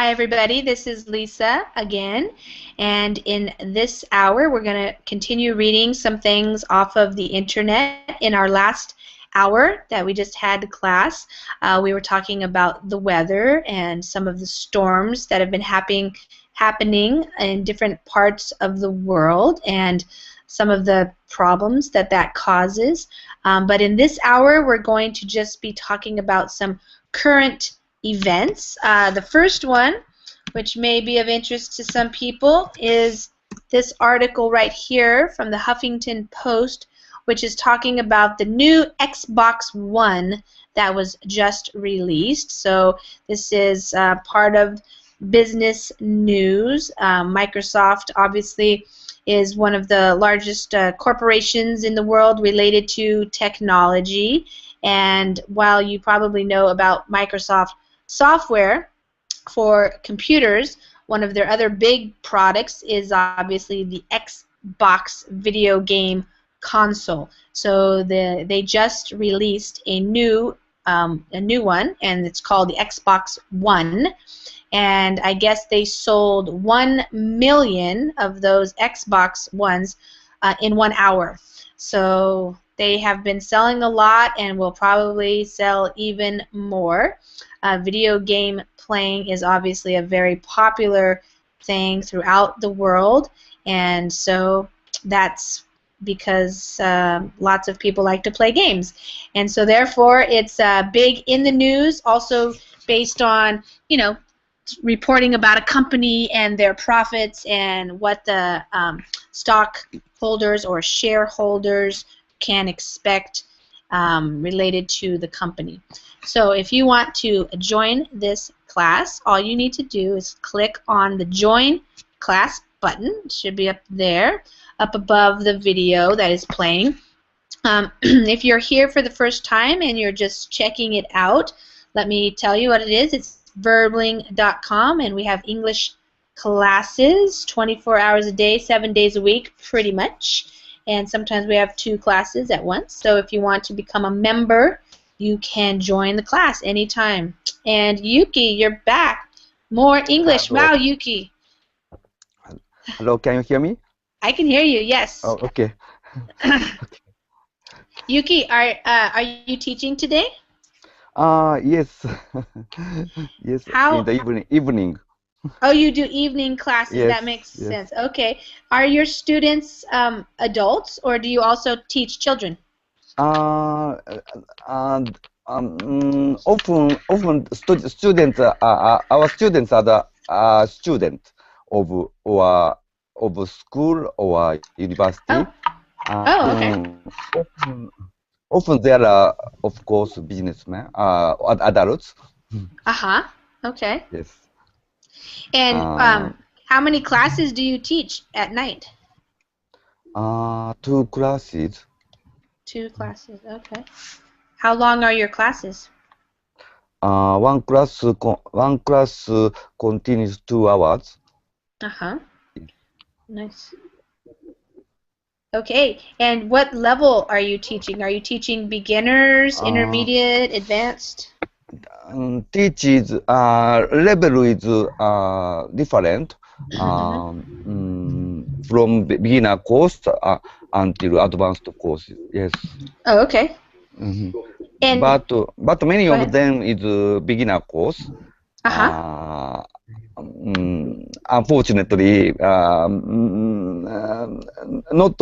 Hi everybody, this is Lisa again, and in this hour we're going to continue reading some things off of the internet. In our last hour that we just had class, we were talking about the weather and some of the storms that have been happening in different parts of the world and some of the problems that causes. But in this hour we're going to just be talking about some current events. The first one, which may be of interest to some people, is this article right here from the Huffington Post, which is talking about the new Xbox One that was just released. So this is part of business news. Microsoft obviously is one of the largest corporations in the world related to technology. And while you probably know about Microsoft software for computers, one of their other big products is obviously the Xbox video game console. So they just released a new one, and it's called the Xbox One. And I guess they sold 1 million of those Xbox Ones in 1 hour. So they have been selling a lot and will probably sell even more. Video game playing is obviously a very popular thing throughout the world, and so that's because lots of people like to play games. And so therefore it's big in the news, also based on, you know, reporting about a company and their profits and what the stockholders or shareholders can expect related to the company. So if you want to join this class, all you need to do is click on the Join Class button. It should be up there, up above the video that is playing. If you're here for the first time and you're just checking it out, let me tell you what it is. It's Verbling.com, and we have English classes 24 hours a day, 7 days a week, pretty much. And sometimes we have 2 classes at once. So if you want to become a member, you can join the class anytime. And Yuki, you're back. More English. Hello. Wow, Yuki. Hello, can you hear me? I can hear you, yes. Oh, okay. Yuki, are you teaching today? Yes. Yes, How? in the evening. Oh, you do evening classes. Yes, That makes yes. sense. Okay. Are your students adults, or do you also teach children? And often students, our students are the student of school or university. Oh. Oh, okay. Often there are, of course, businessmen, adults. Uh-huh. Okay. Yes. And how many classes do you teach at night? 2 classes. 2 classes. Okay. How long are your classes? One class continues 2 hours. Uh-huh. Nice. Okay. And what level are you teaching? Are you teaching beginners, intermediate, advanced? Teaches level is different from beginner course until advanced course. Yes. Oh, okay. And but many of them is beginner course. Uh-huh. Unfortunately, not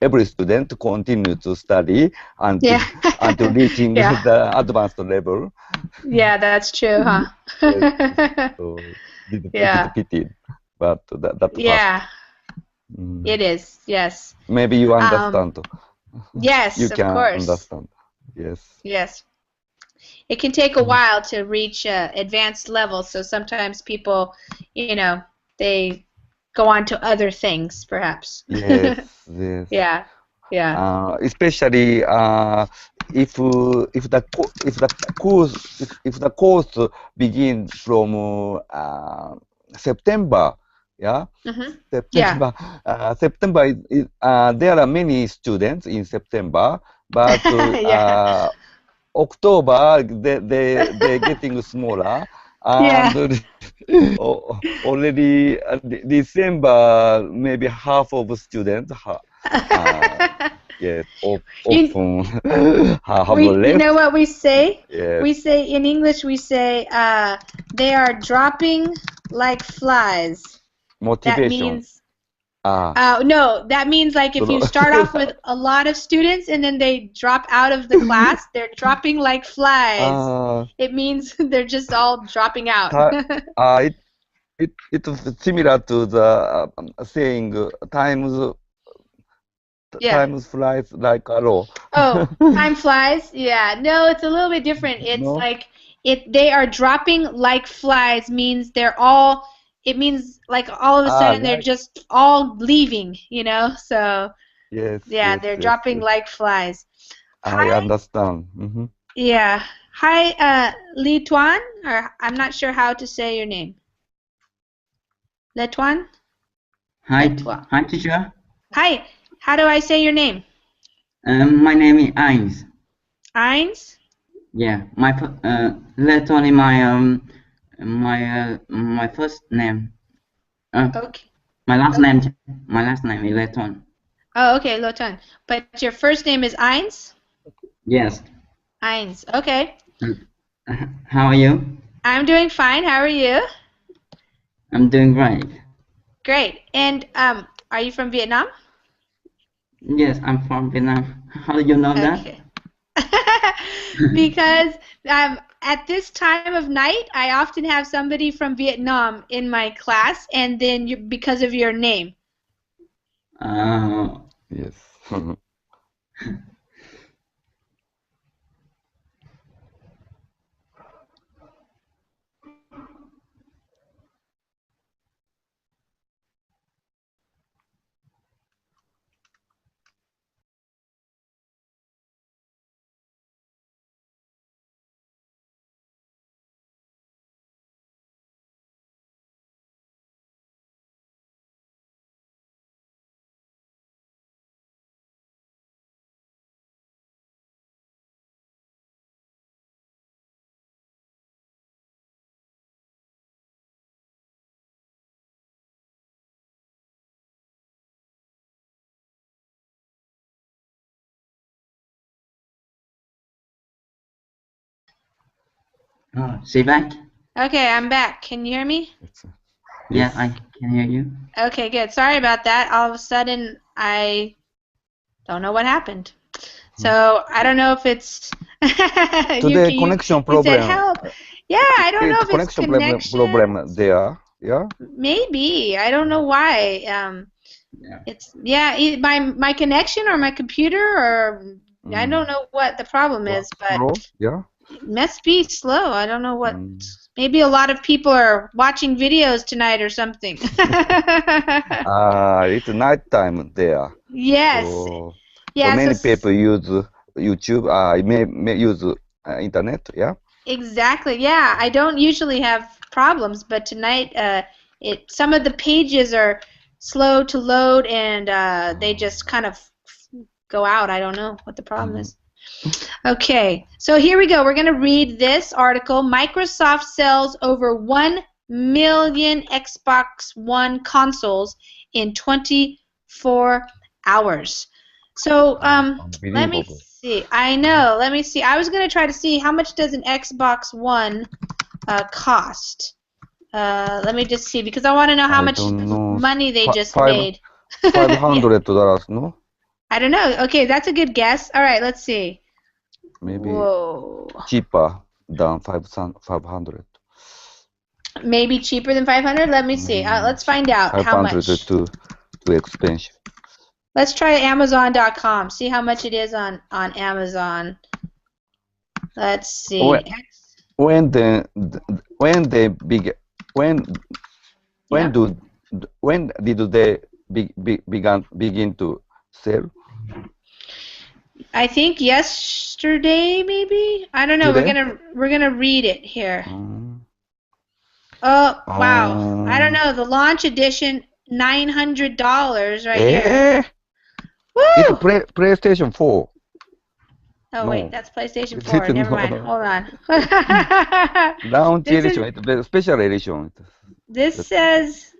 every student continue to study until reaching the advanced level. Yeah, that's true, huh? Yes, so it's pity, but that's yeah. It is, yes. Maybe you understand. Yes, you can of course. Understand. Yes. Yes. It can take a while to reach advanced levels, so sometimes people, you know, they go on to other things, perhaps. Yes, yes. Yeah, yeah. Especially if the course begins from September, yeah. September. Yeah. September is, there are many students in September, but October they're getting smaller. And Yeah. already December, maybe half of students yes, you often have you know left. what we say? Yes, We say in English we say they are dropping like flies. That motivation. means Ah, no, that means like if you start off with a lot of students and then they drop out of the class, they're dropping like flies. uh, It means they're just all dropping out. ti- uh, it, it's similar to the saying Yeah. times flies like arrow. Oh, time flies. Yeah. No, it's a little bit different. It's No? like they are dropping like flies means they're all it means like all of a Ah, sudden they're like just all leaving, you know? So, yes, yeah, yes, they're yes, dropping yes. like flies. I Hi. understand. Hmm. Yeah. Hi, Li Tuan, or I'm not sure how to say your name. Le Tuan? Le Hi, Tuan. hi, teacher. Hi. How do I say your name? My name is Ains. Eins? Yeah, later on in my first name. Okay. My last name. My last name is Leton. Oh, okay, Lo Tuan. But your first name is Eins? Yes. Eins. Okay. How are you? I'm doing fine. How are you? I'm doing great. Great. And are you from Vietnam? Yes, I'm from Vietnam. How do you know that? Okay. Because at this time of night, I often have somebody from Vietnam in my class, and then because of your name. Yes. Say back. Okay, I'm back. Can you hear me? Yeah, Yes. I can hear you. Okay, good. Sorry about that. All of a sudden, I don't know what happened. So I don't know if it's Today Yuki. connection You said problem. help. Yeah, I don't know It's if it's connection connection. problem there. Yeah. Maybe I don't know why. Yeah. It's yeah, my connection or my computer or I don't know what the problem Work is, but slow. Yeah. it must be slow. I don't know what. Mm. Maybe a lot of people are watching videos tonight or something. It's night time there. Yes. So Yeah, so many people use YouTube. May use internet. Yeah. exactly. Yeah, I don't usually have problems, but tonight some of the pages are slow to load and they just kind of go out. I don't know what the problem Mhm. is. Okay, so here we go. We're going to read this article. Microsoft sells over 1 million Xbox One consoles in 24 hours. So let me Unbelievable. see. I know. Let me see. I was going to try to see how much does an Xbox One cost. Let me just see because I want to know how I much don't know. money they just Five made. Yeah, $500. No. I don't know. Okay, that's a good guess. All right, let's see. Maybe Whoa. cheaper than 500. Maybe cheaper than 500? Let me see. Let's find out how 500 is much. too expensive. Let's try Amazon.com. See how much it is on Amazon. Let's When see. when the when they big when Yeah. do when did they begin to sell? I think yesterday maybe. I don't know. Today? We're gonna read it here. Mm. Oh, wow. I don't Um, know. The launch edition $900 right here. eh? It's Woo! PlayStation 4. Oh wait, No. that's PlayStation It 4. is Never mind. no. Hold on. Launch This is edition. It's a special edition. this says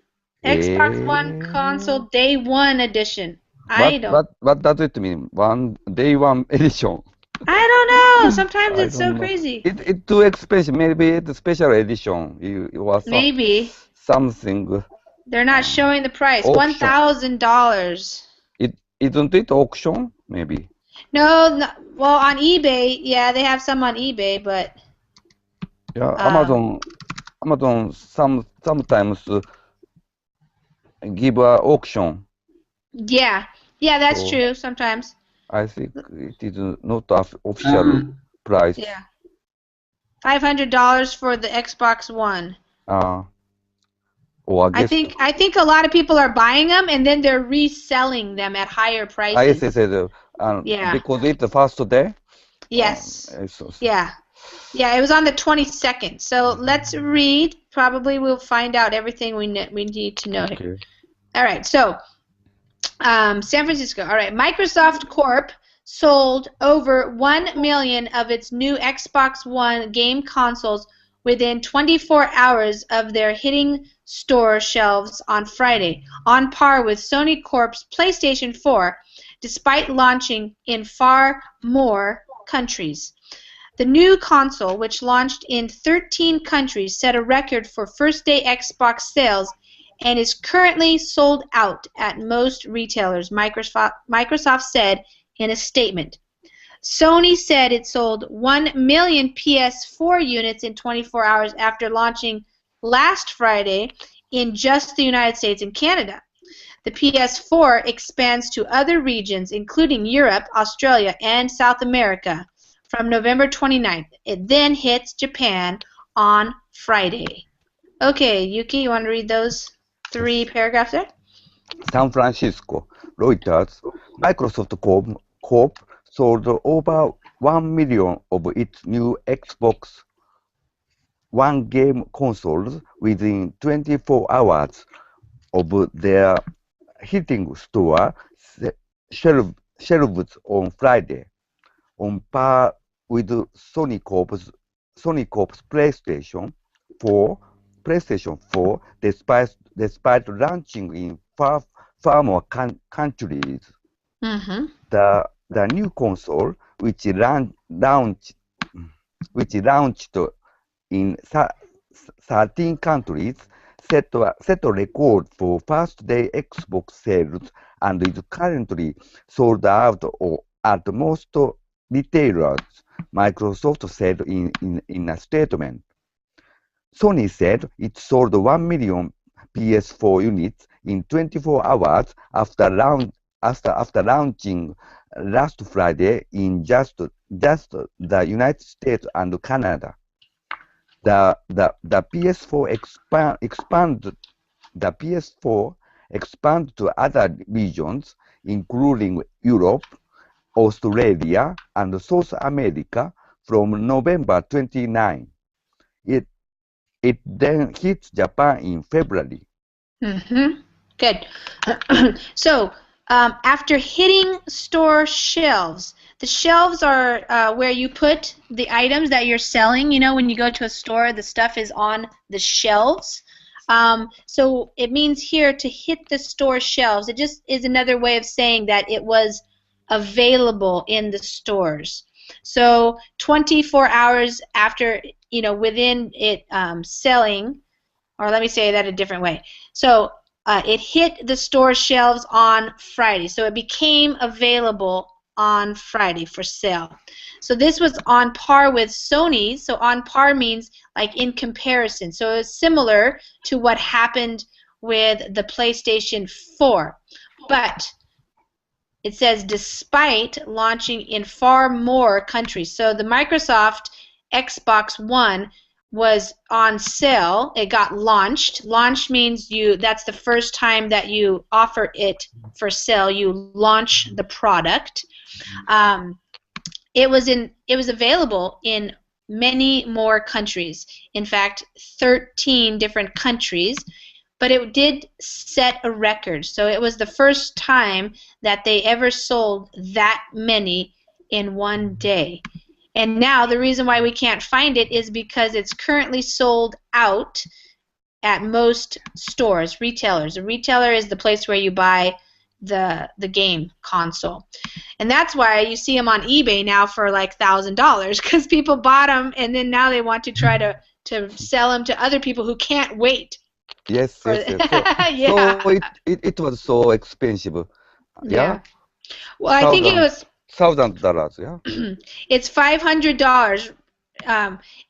Xbox One Eh. console day one edition. What I don't what what does it mean? Day one edition. I don't know. Sometimes I it's so don't know. crazy. It's too expensive. Maybe it's a special edition. It was Maybe something they're not uh, showing the price. auction. $1,000. It isn't it auction? Maybe. No, no, well on eBay, yeah, they have some on eBay, but Yeah, um, Amazon sometimes give a auction. yeah, yeah, that's So true. Sometimes, I think it is not a official Um, price. yeah, $500 for the Xbox One. Or I I guess think I think a lot of people are buying them and then they're reselling them at higher I prices. said Yeah. because it's the first day. Yes. It's Yeah. Yeah, it was on the 22nd. So let's read. Probably we'll find out everything we need to know here. okay. All right. So San Francisco. All right. Microsoft Corp sold over 1 million of its new Xbox One game consoles within 24 hours of their hitting store shelves on Friday, on par with Sony Corp's PlayStation 4, despite launching in far more countries. The new console, which launched in 13 countries, set a record for first-day Xbox sales and is currently sold out at most retailers, Microsoft said in a statement. Sony said it sold 1 million PS4 units in 24 hours after launching last Friday in just the United States and Canada. The PS4 expands to other regions, including Europe, Australia, and South America, from November 29th. It then hits Japan on Friday. Okay, Yuki, you want to read those 3 paragraphs there? San Francisco, Reuters, Microsoft Corp sold over 1 million of its new Xbox One game consoles within 24 hours of their hitting store shelves on Friday, on par with Sony Corp's PlayStation 4, despite launching in far more countries. Mm-hmm. The new console, which launched in 13 countries, set a record for first-day Xbox sales and is currently sold out at most retailers, Microsoft said in a statement. Sony said it sold 1 million PS4 units in 24 hours after launching last Friday in just the United States and Canada. The PS4 expand to other regions, including Europe, Australia, and South America from November 29. It then hit Japan in February. Mm-hmm. Good. So, after hitting store shelves, the shelves are where you put the items that you're selling. You know, when you go to a store, the stuff is on the shelves. So it means here to hit the store shelves. It just is another way of saying that it was available in the stores. So 24 hours after, you know, within it selling, or let me say that a different way. So it hit the store shelves on Friday. So it became available on Friday for sale. So this was on par with Sony's. So on par means like in comparison. So it's similar to what happened with the PlayStation 4. But it says despite launching in far more countries. So the Microsoft Xbox One was on sale. It got launched. Launch means that's the first time that you offer it for sale. You launch the product. It was available in many more countries. In fact, 13 different countries. But it did set a record. So it was the first time that they ever sold that many in one day. And now the reason why we can't find it is because it's currently sold out at most stores, retailers. A retailer is the place where you buy the game console. And that's why you see them on eBay now for like $1,000 because people bought them and then now they want to try to sell them to other people who can't wait. Yes, For yes, yes. So, yeah. so it was so expensive. Yeah? Well, I think it was $1,000, yeah? it's $500,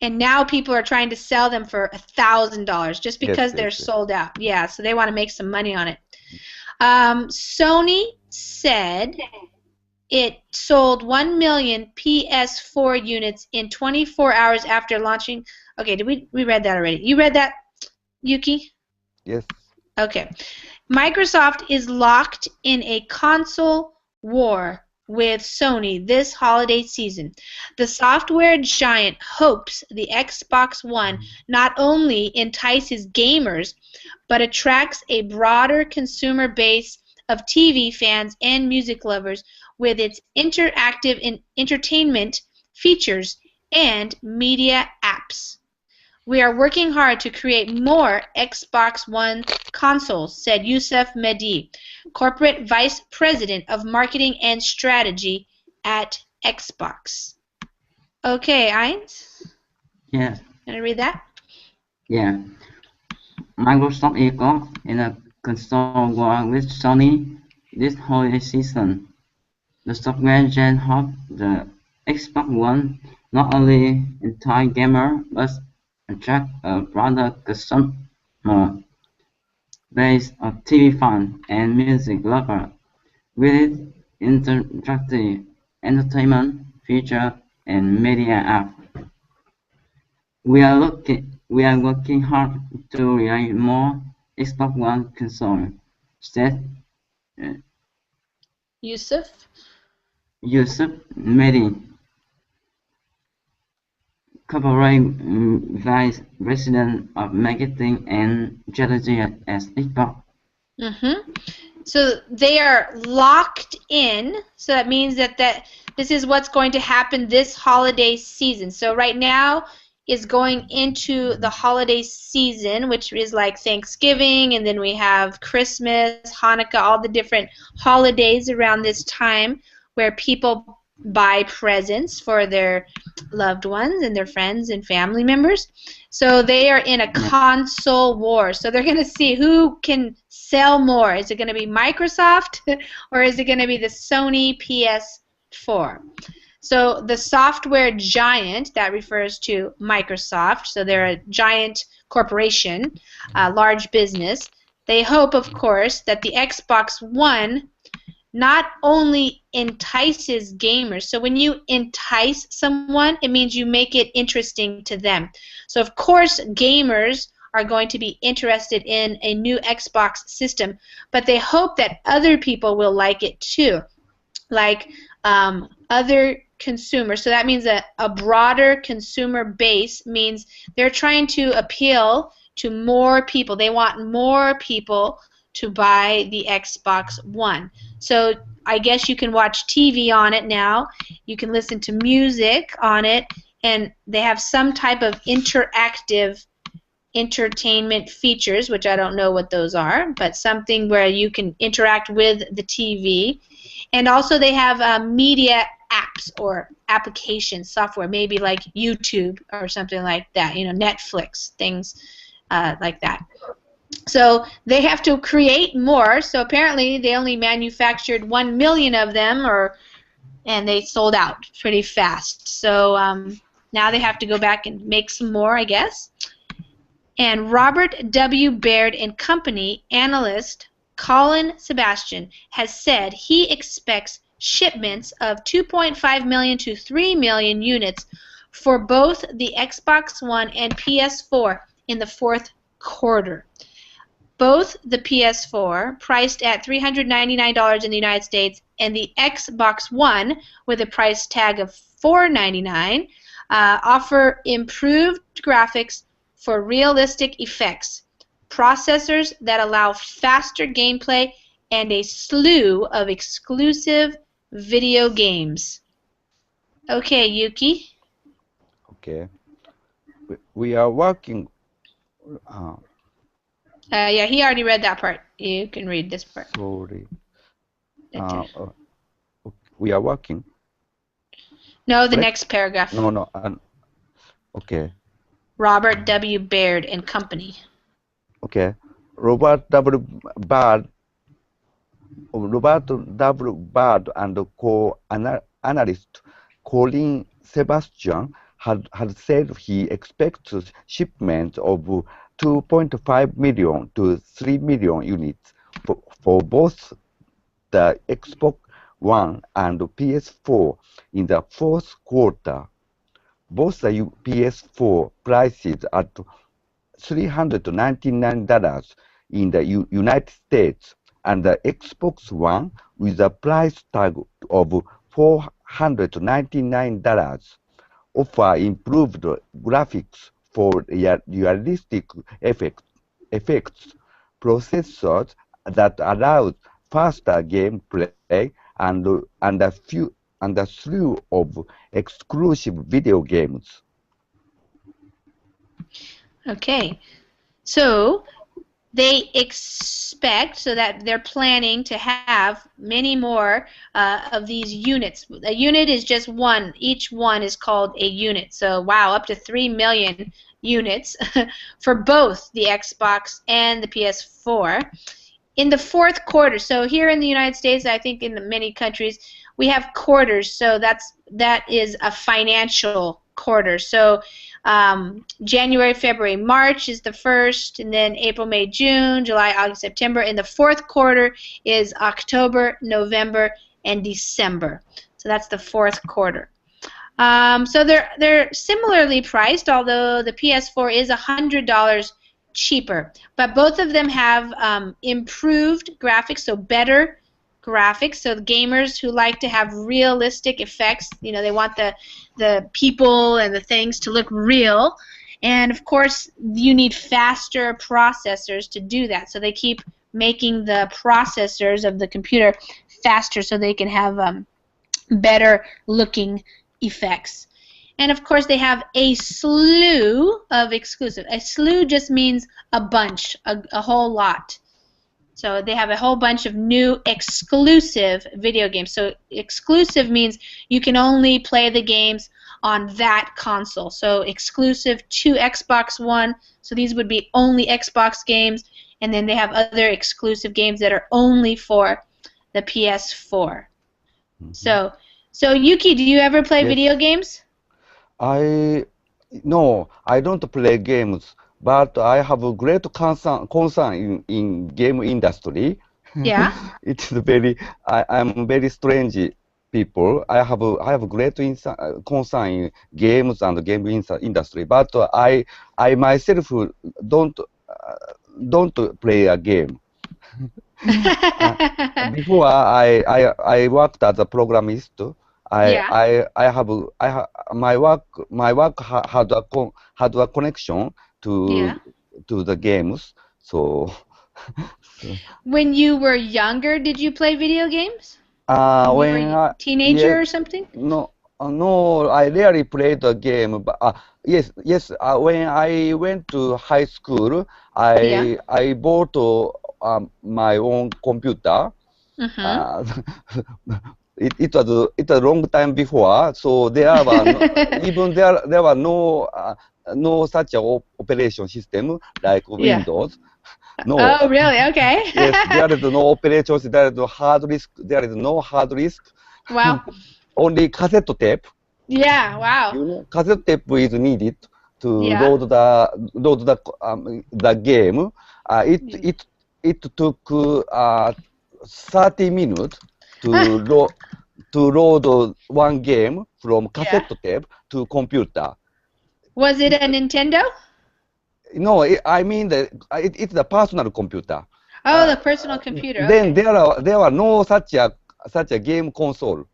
and now people are trying to sell them for $1,000 just because they're sold out. Yeah, so they want to make some money on it. Sony said it sold 1 million PS4 units in 24 hours after launching. Okay, we read that already? You read that, Yuki? Yes. Okay. Microsoft is locked in a console war with Sony this holiday season. The software giant hopes the Xbox One not only entices gamers, but attracts a broader consumer base of TV fans and music lovers with its interactive entertainment features and media apps. We are working hard to create more Xbox One consoles, said Youssef Mehdi, Corporate Vice President of Marketing and Strategy at Xbox. Okay, Heinz? Yes. Can I read that? Yeah. Microsoft is caught in a console war with Sony this holiday season. The software giant hopes the Xbox One not only entice gamers but attract a broader consumer base of TV fans and music lovers with its interactive entertainment features and media apps. We are working hard to create more Xbox One consoles, said Youssef Mehdi, Corporate Vice President of Marketing and Strategy at Xbox. So they are locked in. So that means that this is what's going to happen this holiday season. So right now is going into the holiday season, which is like Thanksgiving, and then we have Christmas, Hanukkah, all the different holidays around this time where people buy presents for their loved ones and their friends and family members. So they are in a console war. So they're going to see who can sell more. Is it going to be Microsoft or is it going to be the Sony PS4? So the software giant, that refers to Microsoft, so they're a giant corporation, a large business. They hope, of course, that the Xbox One not only entices gamers. So when you entice someone, it means you make it interesting to them. So of course gamers are going to be interested in a new Xbox system, but they hope that other people will like it too, like other consumers. So that means a broader consumer base means they're trying to appeal to more people. They want more people to buy the Xbox One. So I guess you can watch TV on it now. You can listen to music on it, and they have some type of interactive entertainment features, which I don't know what those are, but something where you can interact with the TV. And also they have media apps or application software, maybe like YouTube or something like that, Netflix, things like that. So they have to create more. So apparently they only manufactured 1 million of them, and they sold out pretty fast. So now they have to go back and make some more, I guess. And Robert W. Baird & Company analyst Colin Sebastian has said he expects shipments of 2.5 million to 3 million units for both the Xbox One and PS4 in the fourth quarter. Both the PS4, priced at $399 in the United States, and the Xbox One, with a price tag of $499, offer improved graphics for realistic effects, processors that allow faster gameplay, and a slew of exclusive video games. Okay, Yuki. Okay. We are working. Yeah, he already read that part. You can read this part. Sorry. Okay. We are working. No, the Correct? next paragraph. No, no. Okay. Robert W. Baird and Company. Okay. Robert W. Bard and co-analyst Colin Sebastian had said he expects shipments of 2.5 million to 3 million units for both the Xbox One and PS4 in the fourth quarter. Both the PS4 prices at $399 in the United States and the Xbox One with a price tag of $499 offer improved graphics for realistic effects, processors that allow faster gameplay and a slew of exclusive video games. Okay. So they expect, so that they're planning to have many more of these units. A unit is just one. Each one is called a unit. So wow, up to 3 million units for both the Xbox and the PS4 in the fourth quarter. So here in the United States, I think in many countries, we have quarters. So that is a financial quarter. So January, February, March is the first, and then April, May, June, July, August, September. And the fourth quarter is October, November, and December. So that's the fourth quarter. So they're similarly priced, although the PS4 is $100 cheaper. But both of them have improved graphics, so better graphics. So the gamers who like to have realistic effects, they want the people and the things to look real. And of course, you need faster processors to do that. So they keep making the processors of the computer faster so they can have better looking effects. And of course, they have a slew of exclusive. A slew just means a bunch, a whole lot. So they have a whole bunch of new exclusive video games. So exclusive means you can only play the games on that console. So exclusive to Xbox One. So these would be only Xbox games. And then they have other exclusive games that are only for the PS4. Mm-hmm. So Yuki, do you ever play video Yes. games? No, I don't play games, but I have a great concern in game industry. Yeah. It's I'm very strange people. I have great concern in games and game industry, but I myself don't don't play a game. Before I worked as a programmist. Yeah. My work had a connection Yeah. to the games. So, so When you were younger, did you play video games? When you were when a yes, teenager or something? no, I rarely played the game. But yes. When I went to high school, Yeah. I bought my own computer. Mm-hmm. Uh, it was a long time before, so there were even there were no such operation system like Yeah. Windows. No, Oh, really? Okay. yes, there is no operation. There is no hard disk. There is no hard disk. Wow. Only cassette tape. Yeah. Wow. Cassette tape is needed to Yeah. load the game. Yeah. It took 30 minutes to load one game from Yeah. cassette tape to computer. Was it It, a Nintendo? no, I mean it's the personal computer. Oh, the personal computer. Then Okay. there were no such a game console.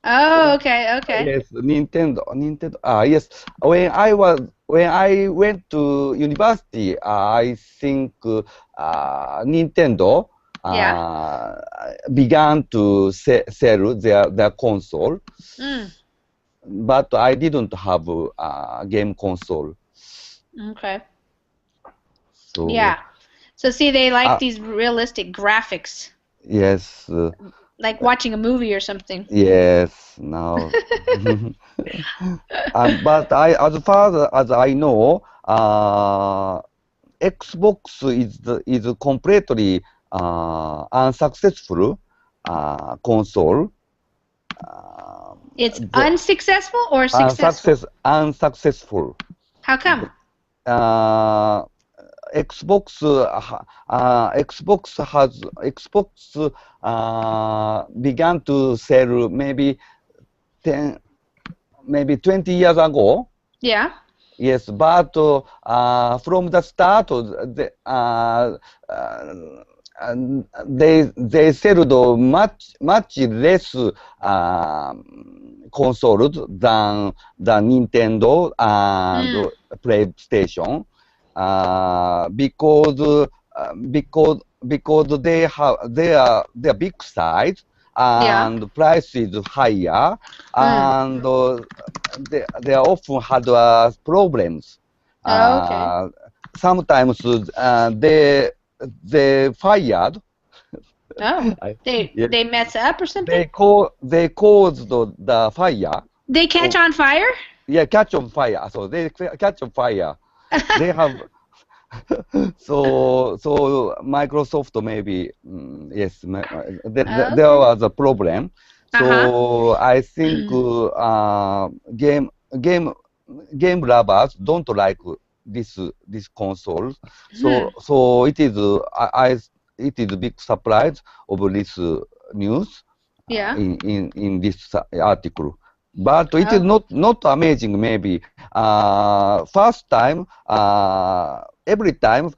Oh, okay. Okay. Yes, Nintendo. Yes. When I went to university, I think Nintendo Yeah. began to sell their console. Mm. but I didn't have a game console. Okay. So Yeah. So see, they like these realistic graphics, yes, like watching a movie or something. yes. Now, but as far as I know, Xbox is completely unsuccessful console. It's The unsuccessful or successful? unsuccessful. How come? Uh, Xbox began to sell maybe 10 maybe 20 years ago. Yeah. Yes, but from the start, they sold much less consoles than the Nintendo and PlayStation because they are big size Yeah. and price is higher and they often had problems. Oh, okay. Sometimes they fired. Oh, Yes, they mess up or something? they caused the fire. They catch Oh, on fire? yeah, catch on fire. So they catch on fire. They have so Microsoft maybe yes there Okay. was a problem. Uh-huh. So I think game game game lovers don't like this console. So it is it is a big surprise of this news Yeah. in this article. But it is Oh. not amazing maybe. First time every time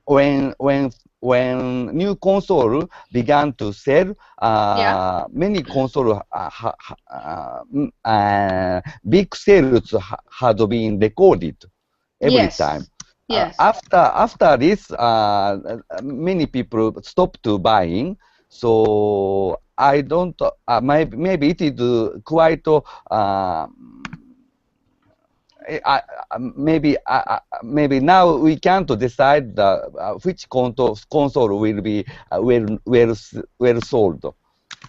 when when when new console began to sell, Yeah. many console big sales had been recorded every time. Yes. Yes. After this, many people stopped buying. So I don't. Maybe it is quite. Maybe now we can't decide which console will be well sold.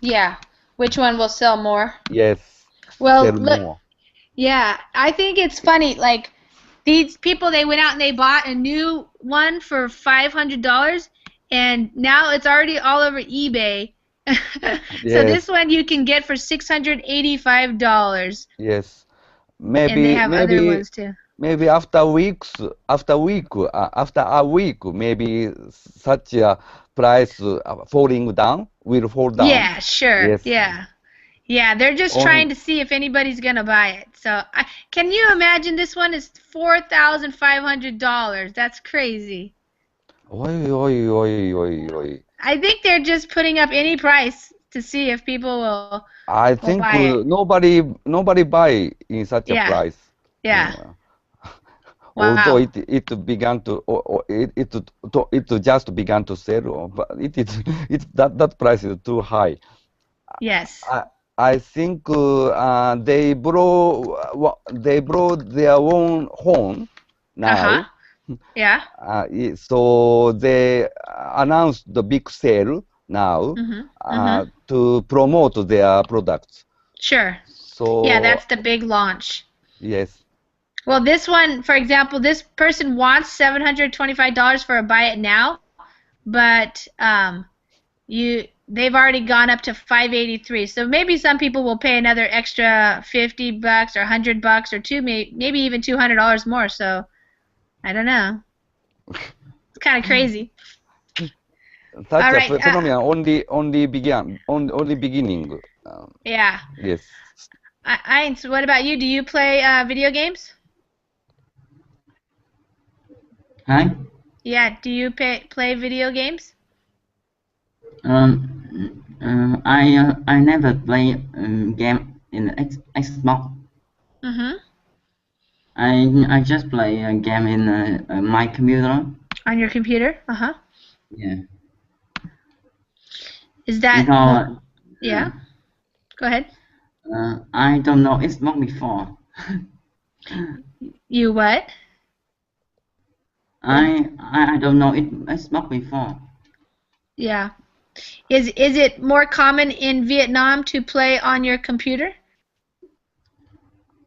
Yeah. Which one will sell more? Yes, Well, sell look, more. yeah, I think it's funny. Like these people, they went out and they bought a new one for $500, and now it's already all over eBay. So this Yes, one you can get for $685, yes. and they Maybe have other maybe ones too. maybe after a week, maybe such a price falling down will fall down. Yeah, sure. Yes. Yeah. Yeah, they're just On trying to see if anybody's gonna buy it. So, can you imagine this one is $4,500? That's crazy. oi oi oi oi oi. I think they're just putting up any price to see if people I will think buy it. nobody buy in such a Yeah, price. yeah. Uh, Although Wow. it began to it just began to sell, but that price is too high. Yes. I I think they brought their own horn Uh-huh. now. Yeah. So they announced the big sale now Mhm. Mhm. to promote their products. Sure. Yeah, So that's the big launch. yes, Well, this one, for example, this person wants $725 for a buy it now, but they've already gone up to 583. So maybe some people will pay another extra $50 or $100 or maybe even $200 more. So I don't know. It's kind of crazy. All such a right. phenomenon only beginning. Yeah. Yes. So what about you? Do you play video games? Hi. Yeah. Do you play video games? I never play game in Xbox. Mm-hmm. I just play a game in my computer. On your computer? Uh-huh. Yeah. Is that more? Because Yeah. Go ahead. I don't know. It's smoked before. You what? I don't know. It's smoked before. Yeah. Is it more common in Vietnam to play on your computer?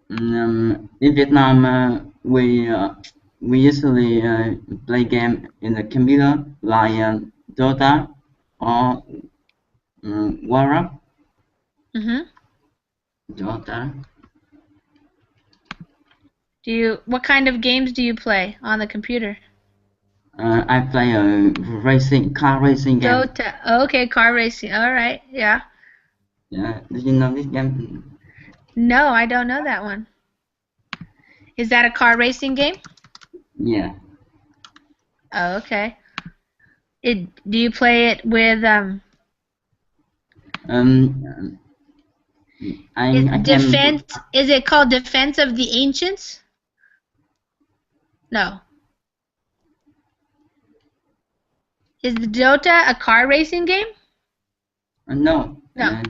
In Vietnam, we usually play game in the computer like Dota or Warcraft. Mm-hmm. Dota. What kind of games do you play on the computer? I play a car racing game. Dota. Oh, okay, car racing. All right. Yeah. Yeah, do you know this game? No, I don't know that one. Is that a car racing game? Yeah. Oh, okay. Do you play it with Um, I can. Defense? Is it called Defense of the Ancients? No. Is the Dota a car racing game? No. No.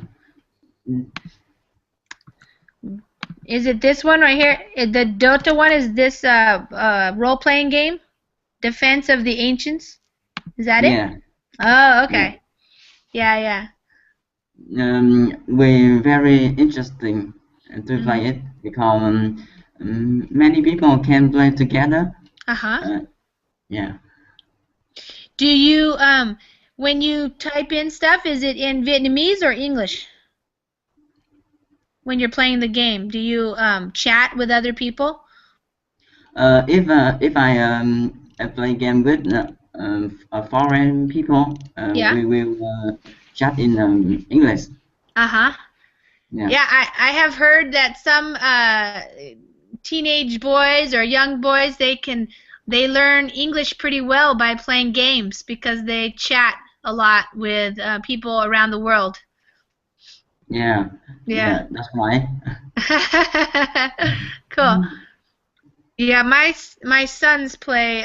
Is it this one right here? The Dota one is this role-playing game? Defense of the Ancients? Is that Yeah. it? Oh, okay. Yeah. We're very interesting to play it because many people can play together. Uh-huh. Yeah. Do you when you type in stuff, is it in Vietnamese or English? When you're playing the game, do you chat with other people? If I play game with foreign people, Yeah. we will chat in English. Uh-huh. Yeah. Yeah, I have heard that some teenage boys or young boys they learn English pretty well by playing games because they chat a lot with people around the world. Yeah. Yeah. That's right. Cool. Yeah, my sons play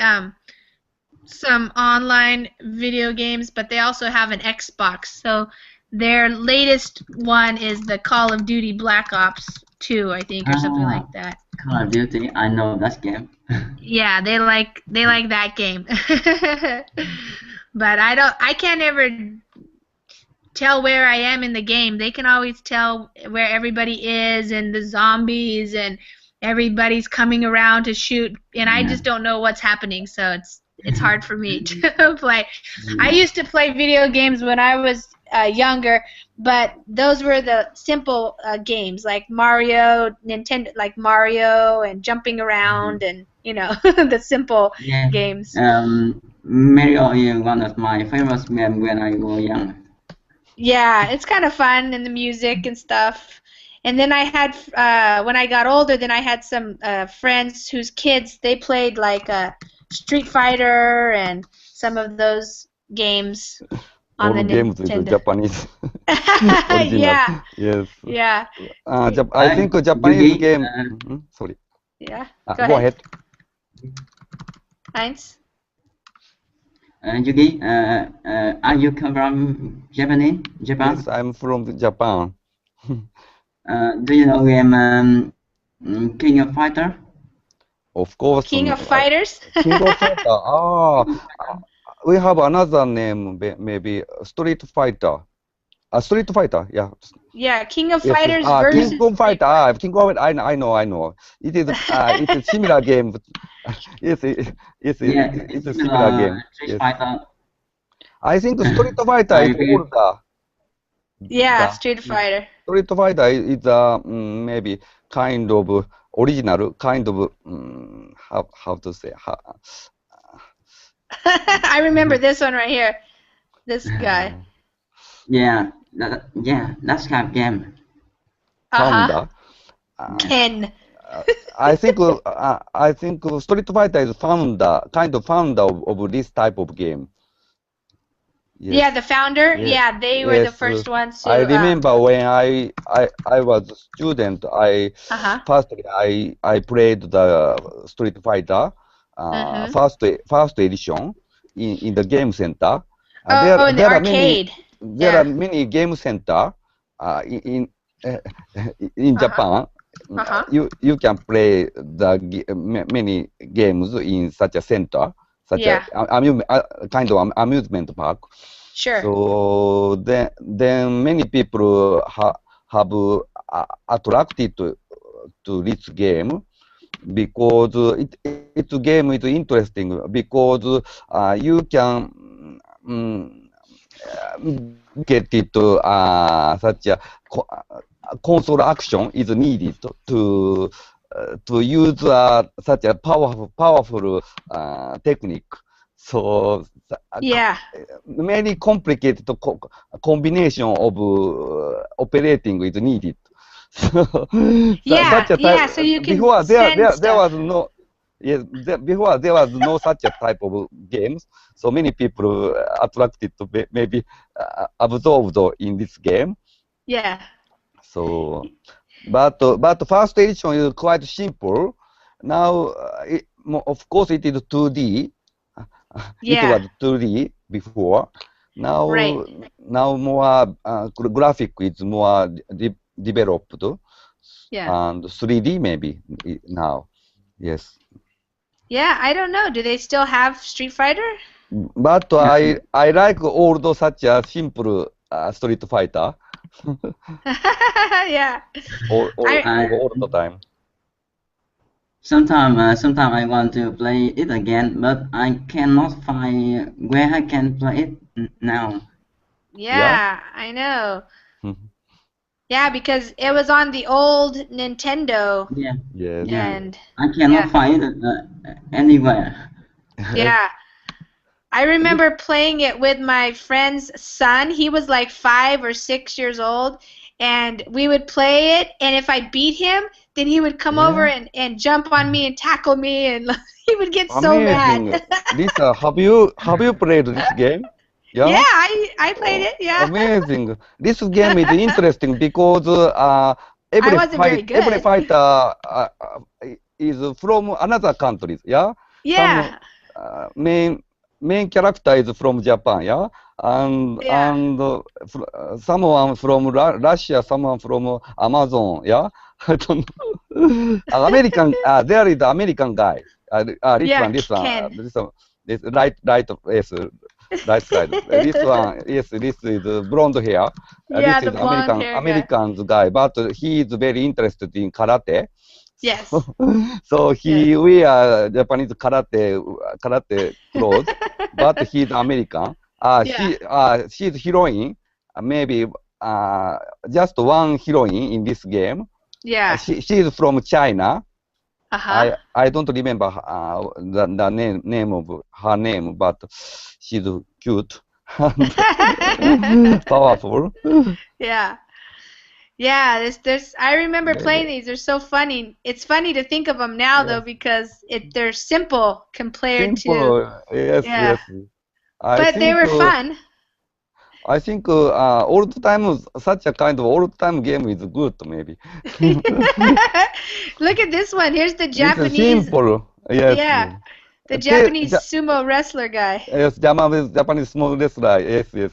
some online video games, but they also have an Xbox. So their latest one is the Call of Duty Black Ops 2, I think, or something like that. Call of Duty, I know that game. Yeah, they like that game. But I can't ever tell where I am in the game. They can always tell where everybody is and the zombies and everybody's coming around to shoot, and I just don't know what's happening, so it's hard for me to play. I used to play video games when I was younger, but those were the simple games like Mario, Nintendo, like Mario and jumping around and the simple games. Mario is one of my favorite games when I was young. Yeah, it's kind of fun and the music and stuff. And then I had, when I got older, then I had some friends whose kids, they played like Street Fighter and some of those games on the games Nintendo. with Japanese. Yeah. Yes. Yeah. I think Japanese game. Sorry. Yeah. Go ahead. Heinz? Yuki, are you come from Japan? Yes, I'm from Japan. Do you know game King of Fighter? Of course. King of Fighters? King of Fighter. We have another name, maybe Street Fighter. Street Fighter, yeah. Yeah, King of Fighters versus King of Fighter. King of Fighter. I know. It is it's a similar game. It's a similar game. Street Fighter. I think Street Fighter is older. Yeah, Street Fighter. Street Fighter is maybe kind of original, kind of how to say. I remember this one right here. This guy. Yeah, that's kind of game. Founder. Ken. I think Street Fighter is kind of founder of this type of game. Yes. Yeah, the founder. Yes. Yeah, they were the first ones to. I remember when I was a student. Firstly I played the Street Fighter first edition in the game center. In the arcade. There are many game center in Japan, Uh-huh. you can play many games in such a center, such Yeah. a kind of amusement park. Sure. So then many people have attracted to this game because its game is interesting because you can get it such a console action is needed to use such a powerful technique. So Yeah. many complicated combination of operating is needed. Yeah. Such a type Yeah. So you can before send there stuff. was no yes before there was no such a type of games. So many people attracted to maybe absorbed in this game. Yeah. So but first edition is quite simple. Now of course it is 2D. It Yeah. was 2D before. Right. Now more graphic is more developed Yeah. and 3D maybe now. Yes. Yeah. I don't know. Do they still have Street Fighter? But I like old such a simple Street Fighter Yeah. I I all the time. Sometimes I want to play it again, but I cannot find where I can play it now. Yeah. yeah, I know. Yeah, because it was on the old Nintendo Yeah, Yes. yeah. Yes. and I yeah. cannot find it anywhere. Yeah. I remember playing it with my friend's son. He was like 5 or 6 years old, and we would play it. And if I beat him, then he would come over Yeah. and jump on me and tackle me, and he would get so mad. Amazing. Lisa, have you played this game? Yeah, Yeah. I played Oh, it. Yeah, amazing. This game is interesting because I wasn't very every good. fighter is from another countries. Yeah. Some Yeah, main character is from Japan. Yeah. yeah, Someone from Russia, someone from Amazon. Yeah. I don't know. American. There is the American guy. yeah, Ken. This one. This yes. Right side. This one, yes, this is blonde hair. Yeah, This the is blonde hair guy. American's guy, but he is very interested in karate. So, Yes, so yes. he wear Japanese karate clothes, but he's American. Yeah, She's heroine. Maybe just one heroine in this game. yeah. She is from China. Uh-huh. I don't remember the name of her name, but she's cute and powerful. Yeah. Yeah, there's I remember playing Yeah, these. They're so funny. It's funny to think of them now though yes, because they're simple compared to simple. Yes, yeah. yes. I But they think were fun. all the time such a kind of all the time game is good maybe. Look at this one. Here's the This is Japanese, simple. Yes. yeah, the Te- Japanese Ja- sumo wrestler guy. Yes, Japanese small wrestler. Yes, yes.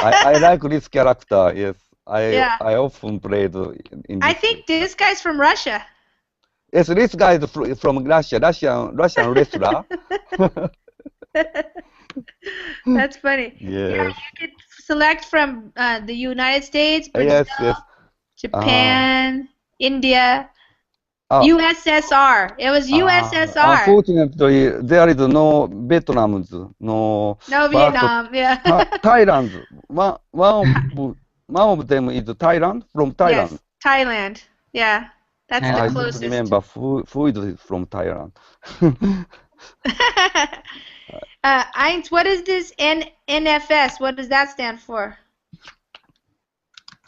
I like this character. Yes, Yeah. I often played in I this. think this guy's from Russia. Yes, this guy is from Russia, Russian wrestler. That's funny. Yeah, Yes, you could select from the United States, Brazil, yes, yes. Uh, Japan, India, uh, USSR. It was USSR. Unfortunately, there is no Vietnam's, no, No but Vietnam. Yeah. Thailand. One of them is Thailand, from Yes, Thailand. Thailand. Yeah, that's the I Thailand. don't closest. remember who is from Thailand. Eins, what is this NFS? What does that stand for?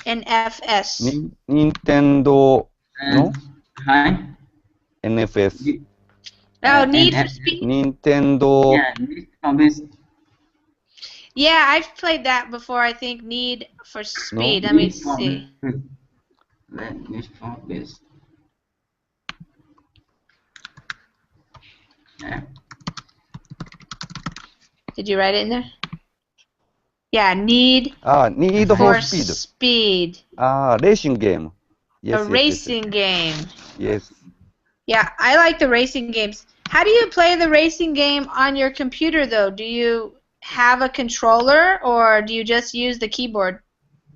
NFS. Nintendo, no? And hi. NFS. Oh, And Need for Speed. Nintendo. yeah, this hobbies. Yeah, I've played that before. I think Need for Speed. No? Let me Need for see. Let me focus. Yeah. Did you write it in there? Yeah, Need Need for for Speed. Speed. Racing game. Yes, A yes, yes. racing game. Yes. Yeah, I like the racing games. How do you play the racing game on your computer, though? Do you have a controller, or do you just use the keyboard?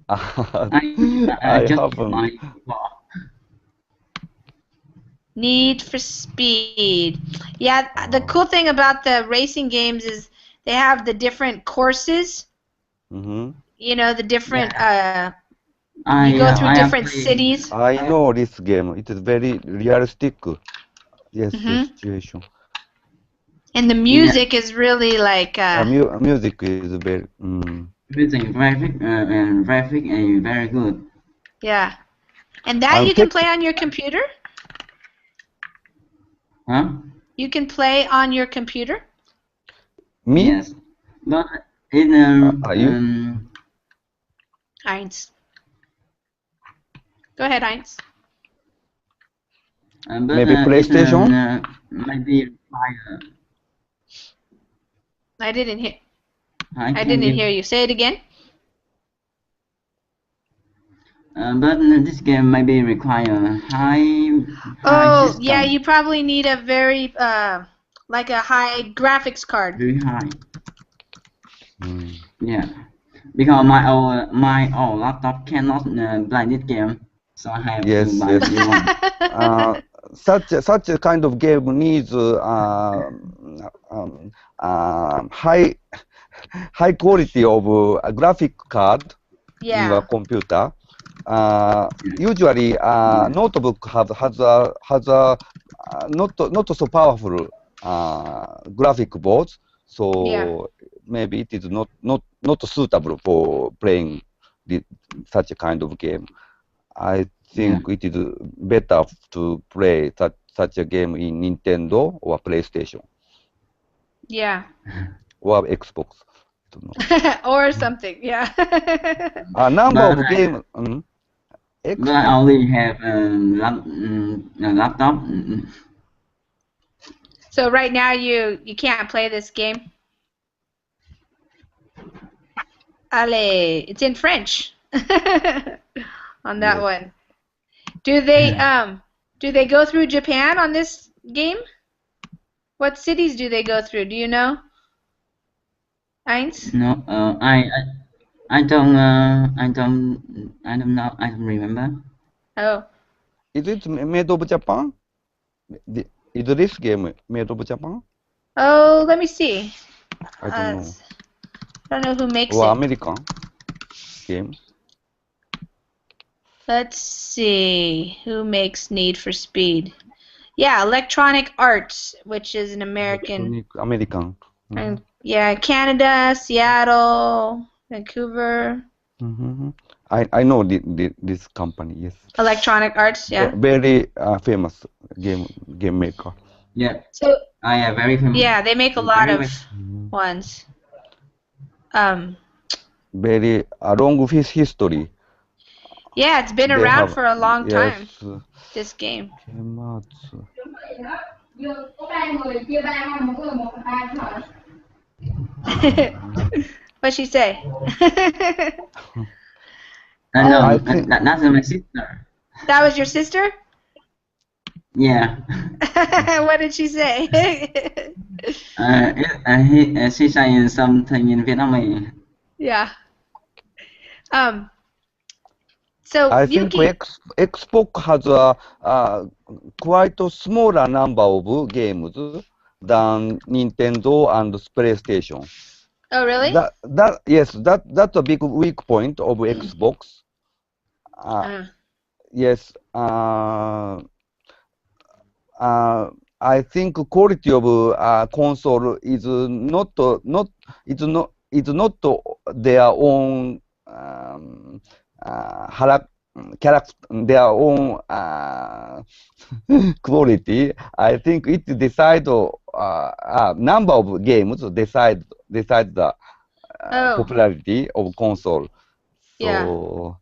I Just haven't. my Need for Speed. Yeah, the cool thing about the racing games is they have the different courses. Mm-hmm. You know, the different, I you go through I have different played. cities. I know this game. It is very realistic. Yes, yes, Hmm. situation. And the Yeah, music is really like, Music is very. using graphic and very good. yeah. And that And you can text. play on your computer? Huh? You can play on your computer? Me? Yes, but in Are you? Heinz. Go ahead, Heinz. but Maybe it PlayStation? might be require. I didn't hear. I I can didn't give. hear you. Say it again. But this game maybe require high Oh, yeah, system, you probably need a very, like a high graphics card. very high. Mm. Yeah, because my old laptop cannot play this game, so I have to Yes, buy yes. new one. Such a kind of game needs high quality of a graphic card in your Yeah. computer. Usually, Yeah, notebook has a not so powerful graphic boards, Yeah. so maybe it is not suitable for playing such a kind of game. I yeah, think it is better to play such a game in Nintendo or PlayStation Yeah. or Xbox. I don't know. Or something. Yeah. A number but of game I Xbox. only have a laptop. So right now you can't play this game. Allez, it's in French. On that Yes. one. Do they go through Japan on this game? What cities do they go through? Do you know? Eins? No, I don't know. I don't remember. Oh. Is it made of Japan? Is this game made of Japan? Oh, let me see. I don't know. I don't know who makes Or it. American game? Let's see. Who makes Need for Speed? Yeah, Electronic Arts, which is an American. Electronic American. And yeah, Canada, Seattle, Vancouver. I know this company. Yes. Electronic Arts, yeah. Very famous game maker. Yeah, So I am very familiar. yeah, they make a lot Very of well. ones. Very long history. Yeah, it's been They around have for a long yes. time. This game. Came out. What'd she say? No, I think that's my sister. That was your sister? Yeah. What did she say? She saying something in Vietnamese. Yeah. So I think Yuki. Xbox has a quite a smaller number of games than Nintendo and PlayStation. Oh, really? That's a big weak point of Xbox. Yes. I think quality of console is not their own character, their own quality. I think it decide number of games decide the popularity of console. Yeah. So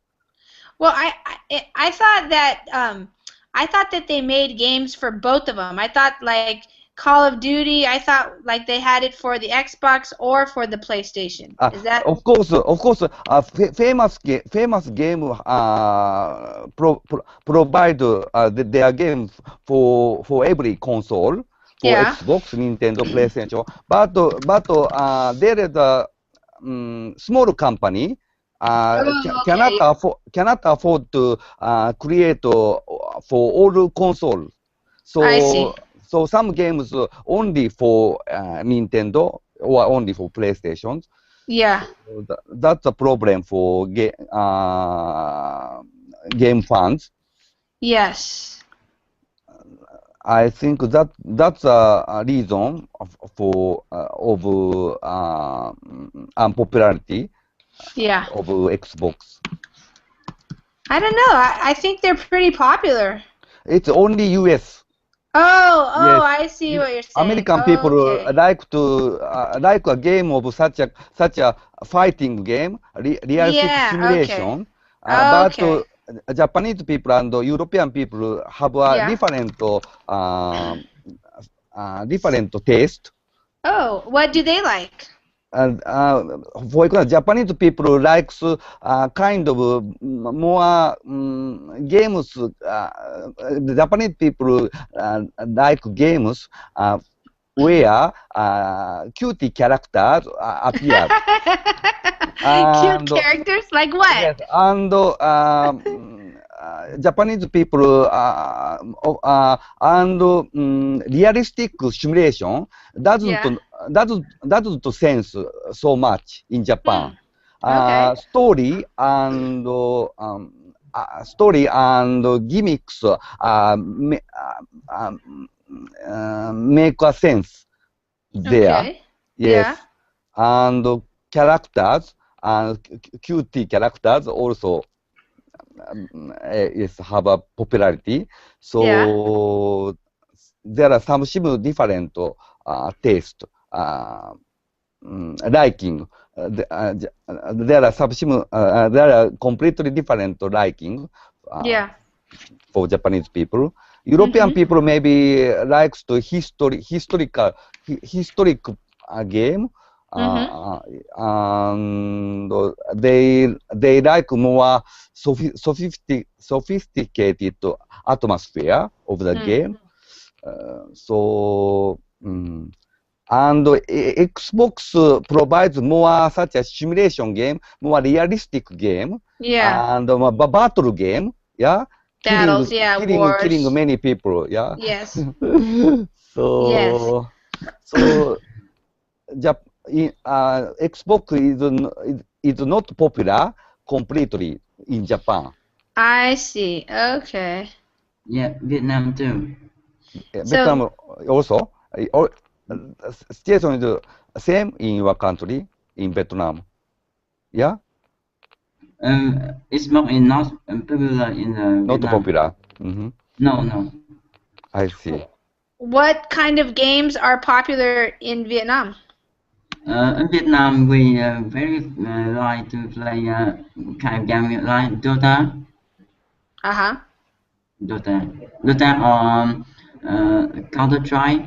Well, I thought that they made games for both of them. I thought like Call of Duty, I thought like they had it for the Xbox or for the PlayStation. Is that? Of course, famous game provide their games for every console, for Yeah. Xbox, Nintendo, PlayStation. But there is a small company Oh, okay. cannot afford to create for all consoles. I see. So some games only for Nintendo or only for PlayStation. Yeah. So that's a problem for game fans. Yes. I think that's a reason for of unpopularity Yeah. of Xbox. I don't know. I think they're pretty popular. It's only US. Oh, Yes, I see what you're saying. American people Okay. like to like a game of such a fighting game, realistic Yeah, okay. simulation. But Okay. Japanese people and European people have a Yeah. different taste. Oh, what do they like? And for example, Japanese people likes kind of more games. The Japanese people like games where cutie characters appear. Cute And characters? Like what? yes, and Japanese people and realistic simulation doesn't Yeah. doesn't sense so much in Japan. Hmm. Okay. Story and gimmicks make a sense there. Okay. Yes, Yeah. and characters and cutie characters also yes, have a popularity. Yeah. So there are some different taste, liking. There are there are completely different liking Yeah. for Japanese people. European Mm-hmm. people maybe likes to historic game, Mm-hmm. and they like more sophisticated atmosphere of the Mm. game. And Xbox provides more such a simulation game, more realistic game, Yeah. and battle game. Yeah, Battles. Yeah. killing Wars. many people. Yeah. Yes. Yes. So Xbox is not popular completely in Japan. I see. Okay. Yeah, Vietnam too. So, Vietnam also. Or, situation is same in your country, in Vietnam. Yeah, Xbox is not popular in not Vietnam. popular. Hmm. No. I see. what kind of games are popular in Vietnam? In Vietnam, we very like to play kind of game like Uh-huh. Dota Counter Strike.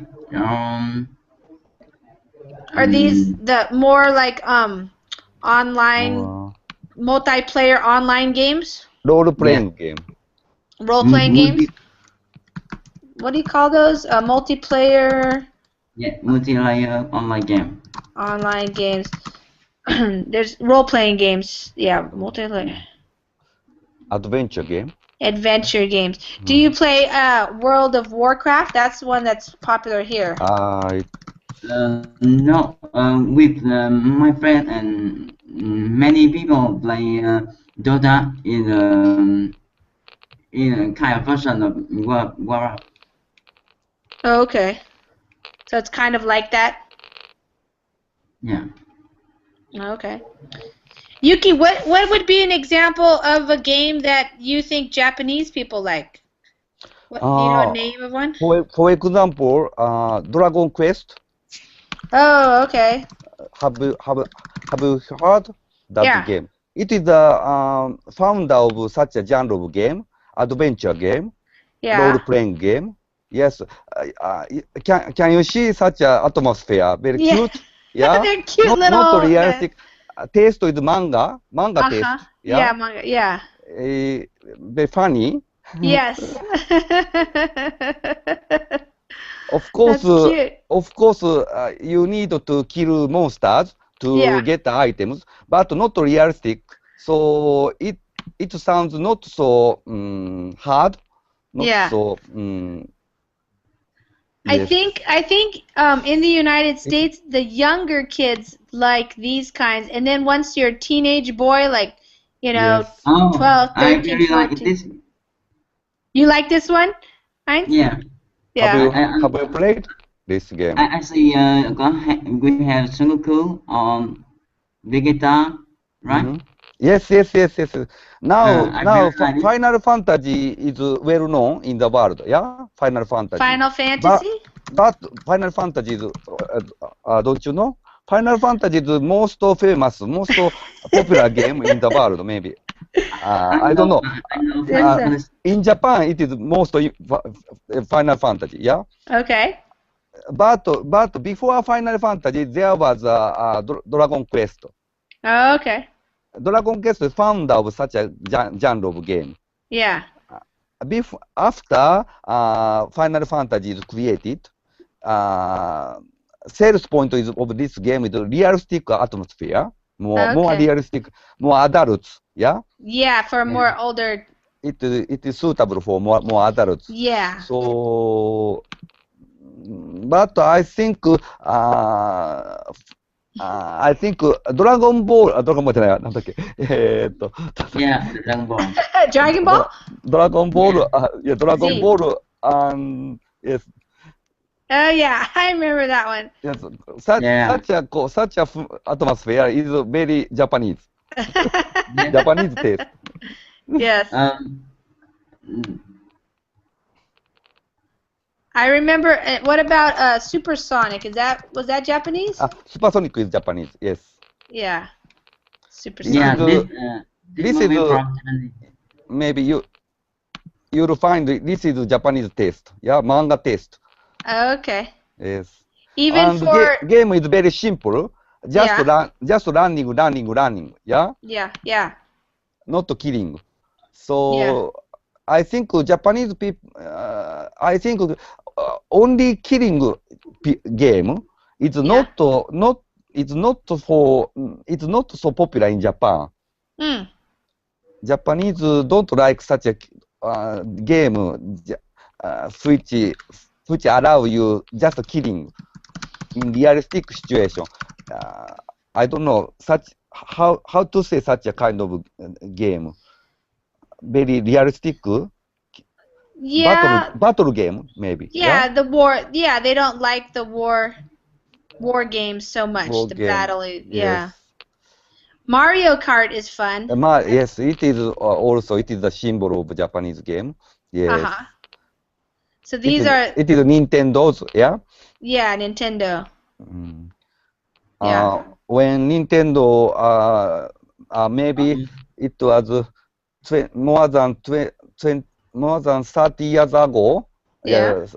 Are these Um, the more like online More multiplayer online games? yeah, role-playing game. Role-playing games? multi What do you call those? Multiplayer multi-layer online game. online games. There's role-playing games. Yeah, multiplayer. Adventure game. Adventure games. Do you play World of Warcraft? That's one that's popular here. No, with my friend and many people play Dota in a kind of version of War. Oh, okay. So it's kind of like that? Yeah. Okay. Yuki, what would be an example of a game that you think Japanese people like? What, do you know a name of one? For example, Dragon Quest. Oh, okay. Have you heard that Yeah. game? It is the founder of such a genre of game, adventure game, Yeah. role-playing game. Yes. Can you see such a atmosphere? Very Yeah. cute. Yeah. They're cute Not little. realistic. Taste is manga. Manga Uh-huh. taste. Yeah, Yeah. manga. Yeah. Very funny. Yes. Of course, That's cute. you need to kill monsters to Yeah. get the items, but not realistic. So it sounds not so hard, not Yeah. so I yes. think in the United States the younger kids like these kinds, and then once you're a teenage boy, like, Yes. Oh, 12, I 13, really like 14. this. You like this one, Heinz? Yeah. Have Yeah. you have you played this game? I see. We have Sengoku on Vegeta, right? Yes. Now I really like it. Final Fantasy is well known in the world. Yeah, Final Fantasy. Final But Fantasy? but Final Fantasy is don't you know? Final Fantasy is the most famous, most popular game in the world. Maybe I don't know. I know Yes, Final sir. Fantasy. In Japan, it is most Final Fantasy. Yeah. Okay. But before Final Fantasy, there was Dragon Quest. Oh, okay. Dragon Quest is founder of such a genre of game. Yeah. After Final Fantasy is created, sales point of this game is realistic atmosphere, more Okay. realistic, more adults. Yeah, Yeah, for more older. it is suitable for more adults. Yeah. So, but I think Dragon Ball じゃない、なんだっけ、Yeah, the Dragon Ball. Dragon Ball? Dragon Ball, Dragon Z. Ball, yes, Oh yeah, I remember that one. yes, Yeah. such a atmosphere is very Japanese, Japanese taste. Yes. Mm, I remember. What about Supersonic? Was that Japanese? Supersonic is Japanese, yes. Yeah. yeah, Supersonic. this This movie is from Japan. maybe you'll find this is Japanese taste, yeah, manga taste, Oh, okay. yes. Even And for game is very simple, just Yeah. just running, yeah, yeah. not killing. So I think Japanese people, I think only killing game is not it's not so popular in Japan. Mm. Japanese don't like such a game which allow you just killing in realistic situation. I don't know how to say such a kind of game. Very realistic Yeah. battle game maybe. Yeah, the war. Yeah, they don't like the war games so much. War The game. battle. Yeah. Yes. Mario Kart is fun. Yes, it is also it is a symbol of Japanese game. Yes. Uh-huh. So these it is Nintendo's, yeah. Yeah, Nintendo. Mm. Yeah. When Nintendo maybe it was more than 30 years ago. Yeah. Yes,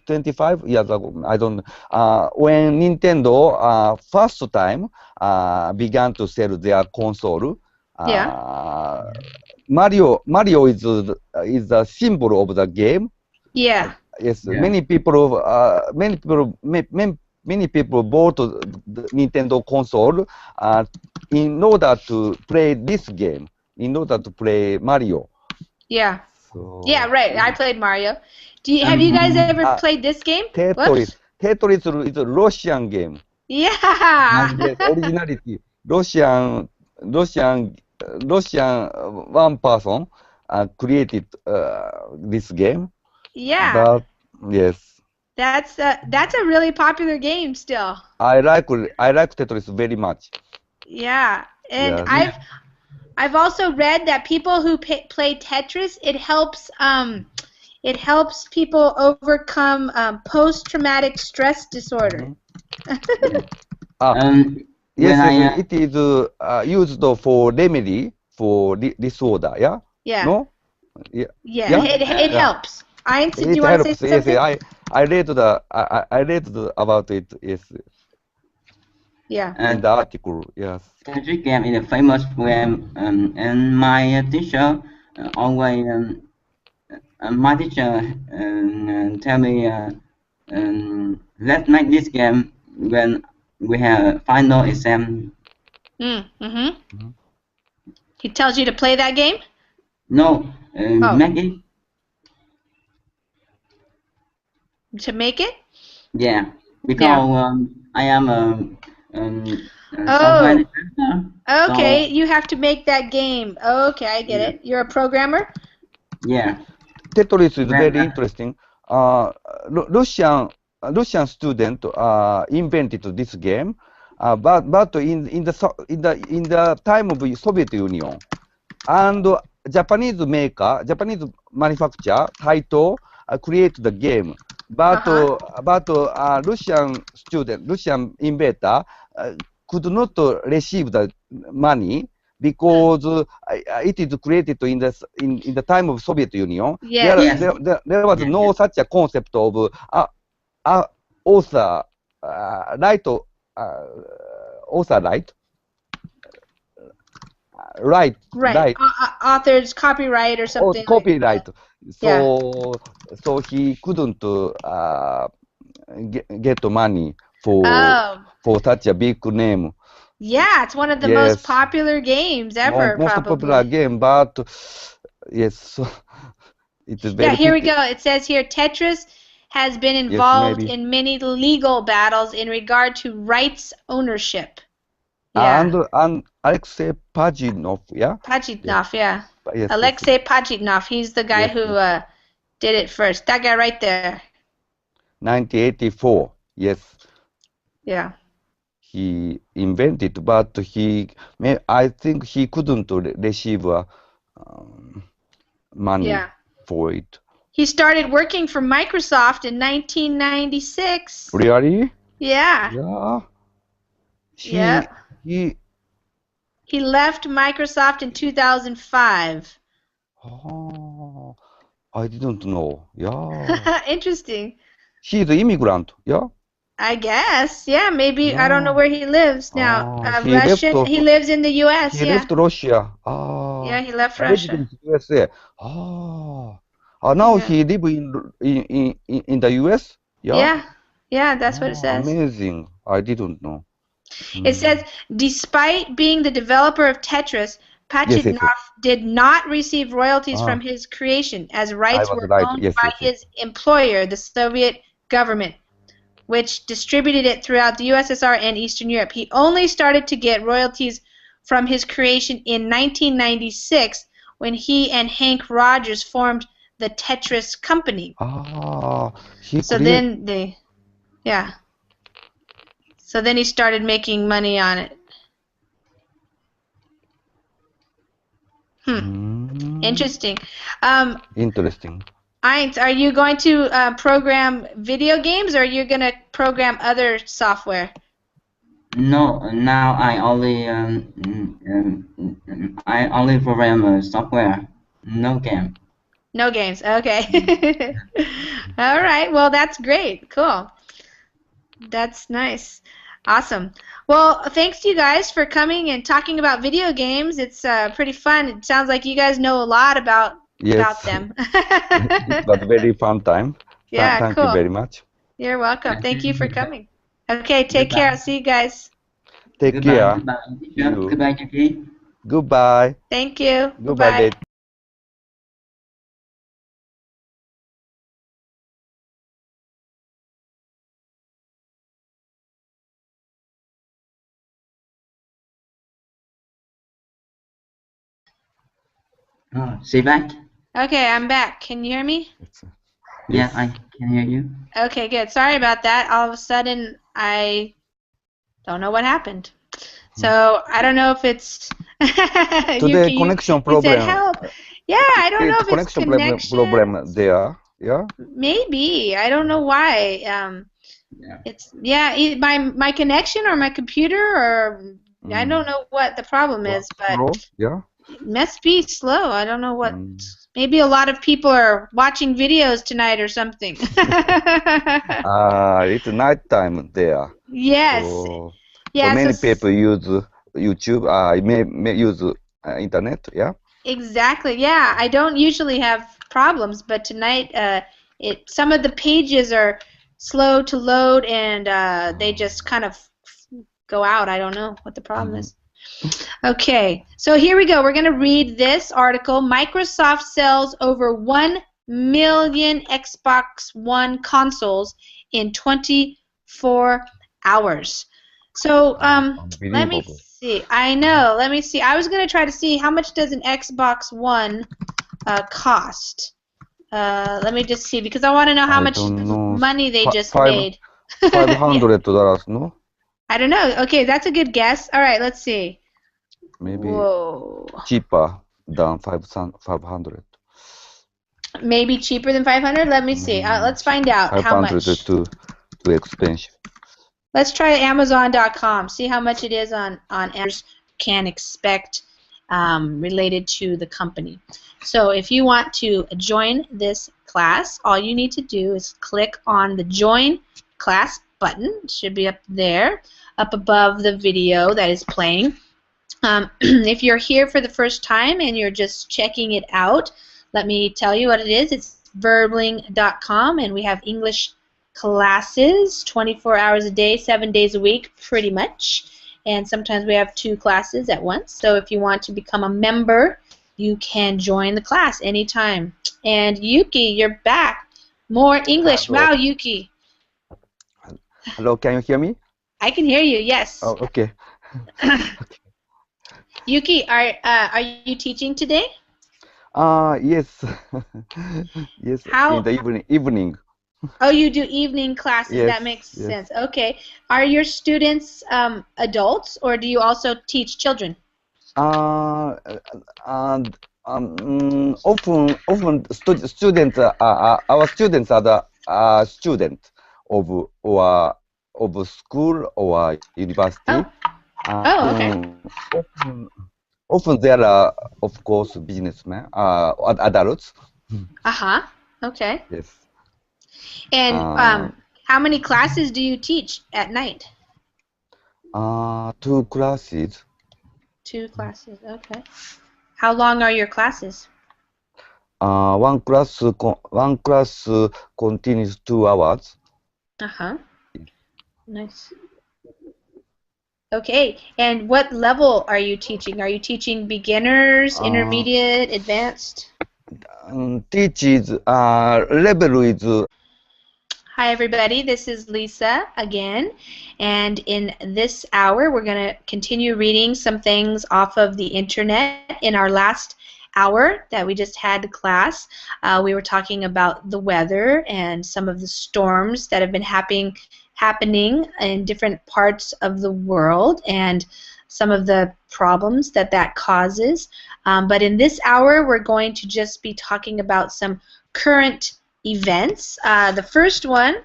25 years ago. I don't know. When Nintendo first time began to sell their console, Mario is the symbol of the game. Yeah. Yes, Yeah. many people bought the Nintendo console in order to play this game, in order to play Mario. Yeah. So, Yeah, right. I played Mario. Have you guys ever played this game? Tetris. Tetris is a Russian game. Yeah. Yes, originality. Russian one person created this game. Yeah. But yes, That's a really popular game still. I like Tetris very much. Yeah. And Yeah. I've also read that people who play Tetris, it helps people overcome post-traumatic stress disorder. Yes, it is used for remedy for disorder. Yeah. Yeah. No. Yeah. It helps. Eins, do It you want to say helps. Yes, something? I read I read about it. Yes, Yeah. in the article. Yes. Tetris game is a famous game, and my teacher always my teacher tell me let's make this game when we have final exam. Mm-hmm. Mhm. He tells you to play that game? No, Oh, make it. to make it? Yeah, Yeah. because I am a software Oh, developer, okay. so You have to make that game. Okay, I get yeah, it. You're a programmer? yeah, Tetris is well, very interesting. Russian student invented this game, but in the time of Soviet Union, and Japanese manufacturer Taito create the game, Uh-huh. Russian inventor uh, could not receive the money Hmm. because it is created in the time of Soviet Union. Yes. yes, There was yes, no yes, such a concept of author right author Right. right Author's copyright or or something like that. copyright. Yeah. So he couldn't get money Oh, for such a big name. yeah. It's one of the most Yes, popular games ever, most popular probably. game, but yes, so it is Yeah, very here we pity. go. It says here Tetris has been Yes, involved maybe. in many legal battles in regard to rights ownership. Yeah. And Alexei Pajitnov, yeah, yes, Pajitnov, yeah. yes, Alexei Pajitnov. He's the guy yes, who yes. did it first. That guy right there. 1984, yes, Yeah. he invented, but I think he couldn't receive um, money Yeah. for it. He started working for Microsoft in 1996. Really? Yeah. Yeah. Yep. He. He left Microsoft in 2005. Oh, I didn't know. Yeah. Interesting. He's an immigrant. Yeah. I guess. Yeah, maybe. I don't know Yeah. where he lives now. Ah, Russian. He lives in the U.S. he Yeah. left Russia. Yeah, he left Russia. Residence USA. Ah. Now Yeah. he live in the US. Yeah. Yeah. Yeah, that's what it says. Amazing. I didn't know. It says, Mm. despite being the developer of Tetris, Yes, yes, Pachitnov yes. did not receive royalties from Ah, his creation, as I rights was were right. owned Yes, by yes, yes. his employer, the Soviet government, which distributed it throughout the USSR and Eastern Europe. He only started to get royalties from his creation in 1996 when he and Hank Rogers formed the Tetris Company. He So create. then they, yeah. So then he started making money on it. Mm. Interesting. Interesting. Eins, are you going to program video games or are you going to program other software? no. Now I only program software, no game. No games. Okay. All right. Well, that's great. Cool. That's nice. Awesome. Well, thanks to you guys for coming and talking about video games. It's pretty fun. It sounds like you guys know a lot about Yes. them. It was very fun time. Yeah, Thank you cool. very much. You're welcome. Thank you for Goodbye. coming. Okay, take care. I'll Goodbye. see you guys. Take Goodbye. care. Goodbye, See teacher. you. Goodbye, Jackie. Goodbye. Thank you. Goodbye, Bye-bye. Betty. Oh, she back? Okay, I'm back. Can you hear me? Yeah, Yes. I can hear you. Okay, good. Sorry about that. All of a sudden, I don't know what happened. So I don't know if it's Today connection you said problem. help. Yeah, I don't know It's if it's connection connection. problem there. Yeah. Maybe. I don't know why. Yeah. It's my connection or my computer or I don't know what the problem is, but Slow. Yeah. it must be slow. I don't know what Mm. Maybe a lot of people are watching videos tonight or something. It's night time there. Yes. So Yeah, many people use YouTube. May use internet. Yeah. exactly. Yeah, I don't usually have problems, but tonight some of the pages are slow to load and they just kind of go out. I don't know what the problem is. Okay, so here we go. We're going to read this article. Microsoft sells over 1 million Xbox One consoles in 24 hours. So let me Unbelievable. see. I know. Let me see. I was going to try to see how much does an Xbox One cost. Let me just see because I want to know how I much don't know. money they just Five made. $500, no? I don't know. Okay, that's a good guess. All right, let's see. Maybe Whoa. cheaper than 500. Maybe cheaper than 500? Let me see. Let's find out how 500 much. too expensive. Let's try Amazon.com. See how much it is on Amazon. Can expect related to the company. So if you want to join this class, all you need to do is click on the Join Class button. It should be up there, up above the video that is playing. If you're here for the first time and you're just checking it out, let me tell you what it is. It's verbling.com, and we have English classes 24 hours a day, 7 days a week, pretty much. And sometimes we have 2 classes at once. So if you want to become a member, you can join the class anytime. And Yuki, you're back. More English. Hello. Wow, Yuki. Hello, can you hear me? I can hear you, yes. Oh, okay. Yuki, are you teaching today? Yes. Yes, How? in the evening. Oh, you do evening classes. Yes, That makes yes. sense. Okay. Are your students adults, or do you also teach children? And often students our students are the student of school or university. Oh, okay. Often there are, of course, businessmen, adults. Uh-huh. Okay. Yes. And how many classes do you teach at night? 2 classes. 2 classes. Okay. How long are your classes? One class continues 2 hours. Uh-huh. Nice. Okay. And what level are you teaching? Are you teaching beginners, intermediate, advanced? Teaches level is. Hi everybody, this is Lisa again, and in this hour we're going to continue reading some things off of the internet. In our last hour that we just had class, we were talking about the weather and some of the storms that have been happening in different parts of the world and some of the problems that causes. But in this hour we're going to just be talking about some current events. The first one,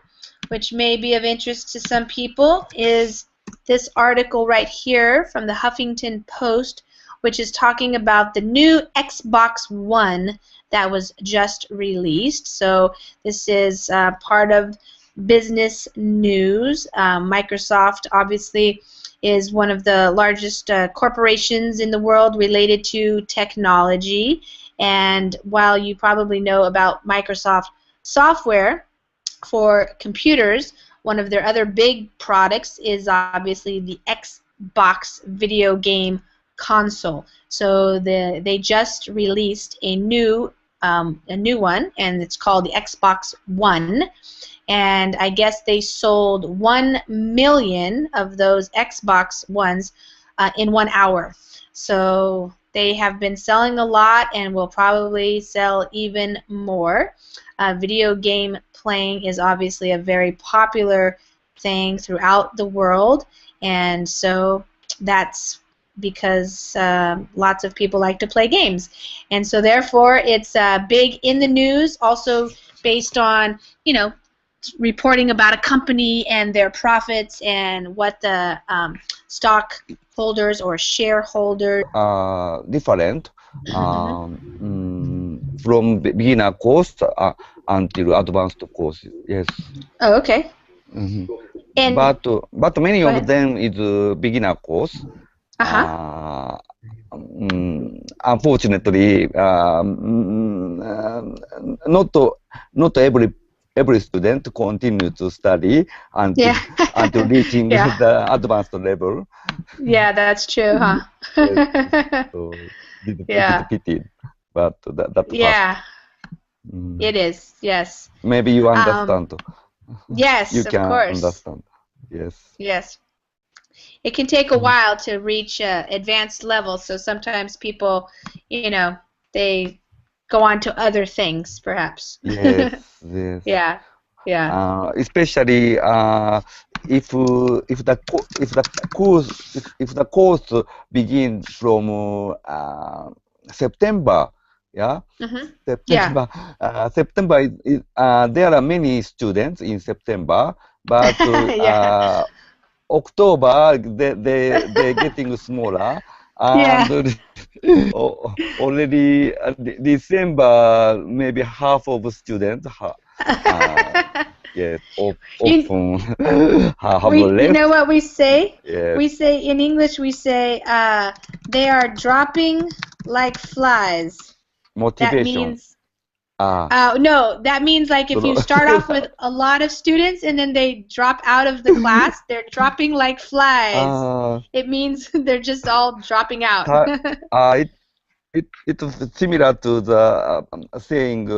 which may be of interest to some people, is this article right here from the Huffington Post, which is talking about the new Xbox One that was just released. So this is part of business news. Microsoft obviously is one of the largest corporations in the world related to technology. And while you probably know about Microsoft software for computers, one of their other big products is obviously the Xbox video game console. So they just released a new one, and it's called the Xbox One. And I guess they sold 1 million of those Xbox Ones in 1 hour. So they have been selling a lot and will probably sell even more. Video game playing is obviously a very popular thing throughout the world, and so that's because lots of people like to play games. And so therefore it's big in the news, also based on, you know, reporting about a company and their profits and what the stockholders or shareholders Different. from beginner course until advanced course. Yes. Oh, okay. Mhm. And But many go of ahead. them is beginner course. Uh-huh. Unfortunately, not every student continue to study until Yeah. until reaching Yeah. the advanced level. Yeah, that's true, huh? Yes, so it's Yeah. pity, but that's fact. Yeah, Mm. it is. Yes. Maybe you Um, understand. You yes, of can course. understand. Yes. Yes. It can take a while to reach advanced levels, so sometimes people, you know, they go on to other things, perhaps. Yes. Yes. Yeah. Yeah. Especially if the course begins from September, yeah, Mm-hmm. Yeah. September. September there are many students in September, but Yeah. October they getting smaller, Yeah. and already December maybe half of students uh, yes You often have you know left. what we say? Yes, We say in English we say they are dropping like flies. That motivation. means Ah, no, that means like if you start off with a lot of students and then they drop out of the class, they're dropping like flies. uh, It means they're just all dropping out. ti- uh, it it is similar to the saying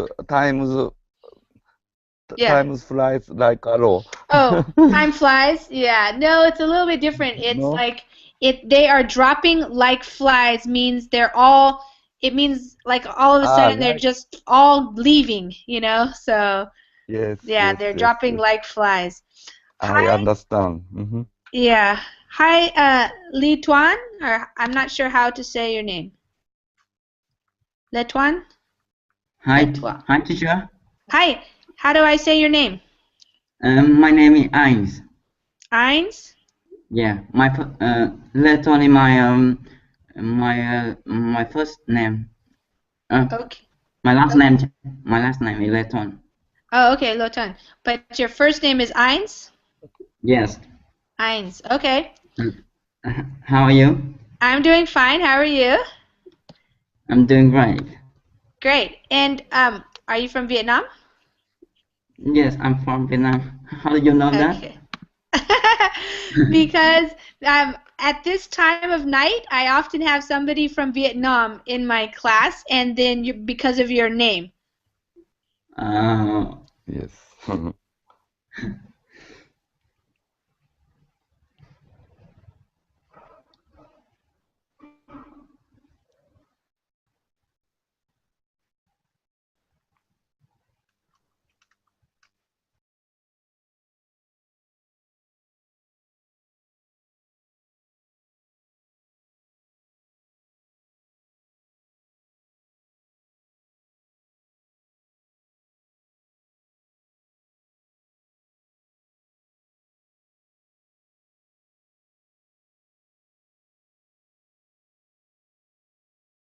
Yeah. times flies like arrow. Oh, time flies. Yeah. No, it's a little bit different. It's No? like they are dropping like flies means they're all it means like all of a Ah, sudden they're like just all leaving, you know? So, yes, yeah, yes, they're yes, dropping yes. like flies. I Hi. understand. Hmm. Yeah. Hi, Li Tuan, or I'm not sure how to say your name. Le Tuan? Le Hi, Tuan. hi, teacher. Hi. How do I say your name? My name is Ines. Eins? Yeah, let's only my first name. Uh, Okay. my last Okay. name. My last name is Leton. Oh, okay, Lo Tuan. But your first name is Eins? Yes. Eins. Okay. How are you? I'm doing fine. How are you? I'm doing great. Great. And are you from Vietnam? Yes, I'm from Vietnam. How do you know that? Okay. Because at this time of night, I often have somebody from Vietnam in my class, and then because of your name. Uh, Yes.